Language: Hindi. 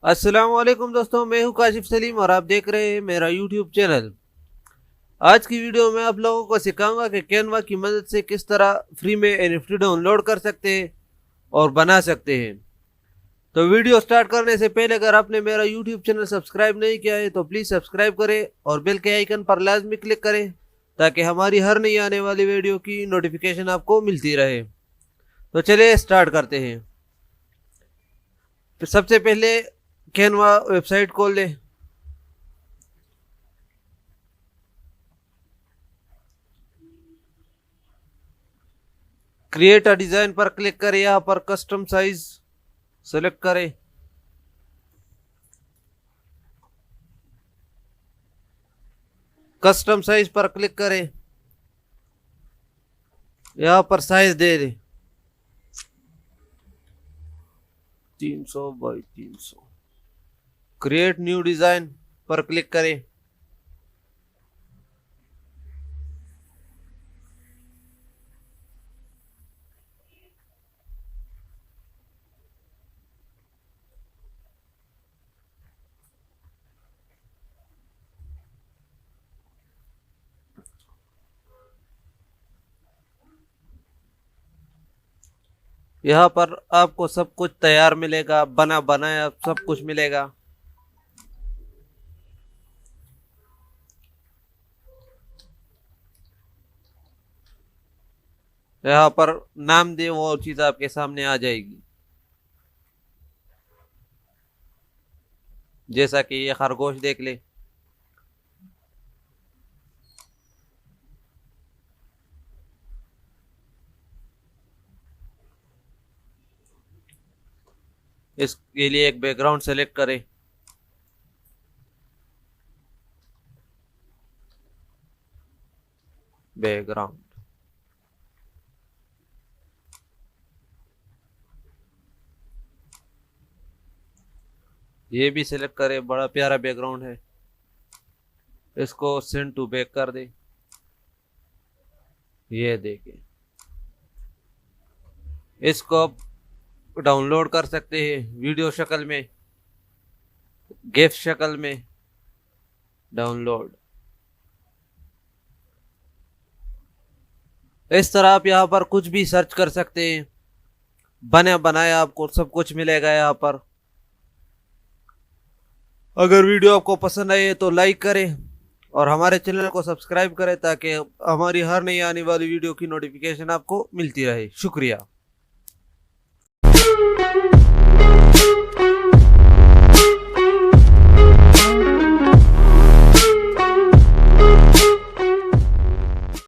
अस्सलाम वालेकुम दोस्तों, मैं हूं काशिफ सलीम और आप देख रहे हैं मेरा यूट्यूब चैनल। आज की वीडियो में आप लोगों को सिखाऊंगा कि कैनवा की मदद से किस तरह फ्री में एनएफटी डाउनलोड कर सकते हैं और बना सकते हैं। तो वीडियो स्टार्ट करने से पहले अगर आपने मेरा यूट्यूब चैनल सब्सक्राइब नहीं किया है तो प्लीज़ सब्सक्राइब करें और बेल के आइकन पर लाजमी क्लिक करें ताकि हमारी हर नई आने वाली वीडियो की नोटिफिकेशन आपको मिलती रहे। तो चलिए स्टार्ट करते हैं। तो सबसे पहले कैनवा वेबसाइट खोल लें। क्रिएट अ डिजाइन पर क्लिक करें, यहाँ पर कस्टम साइज सेलेक्ट करें। कस्टम साइज पर क्लिक करें, यहाँ पर साइज दे दें 300 बाई 300। क्रिएट न्यू डिजाइन पर क्लिक करें। यहाँ पर आपको सब कुछ तैयार मिलेगा, बना बनाया सब कुछ मिलेगा। यहाँ पर नाम दे, वो चीज आपके सामने आ जाएगी। जैसा कि ये खरगोश देख ले, इसके लिए एक बैकग्राउंड सेलेक्ट करें। बैकग्राउंड ये भी सिलेक्ट करें, बड़ा प्यारा बैकग्राउंड है। इसको सेंड टू बैक कर दे। ये देखिए, इसको आप डाउनलोड कर सकते हैं वीडियो शक्ल में, गिफ शक्ल में डाउनलोड। इस तरह आप यहाँ पर कुछ भी सर्च कर सकते हैं, बने बनाया आपको सब कुछ मिलेगा यहाँ पर। अगर वीडियो आपको पसंद आए तो लाइक करें और हमारे चैनल को सब्सक्राइब करें ताकि हमारी हर नई आने वाली वीडियो की नोटिफिकेशन आपको मिलती रहे। शुक्रिया।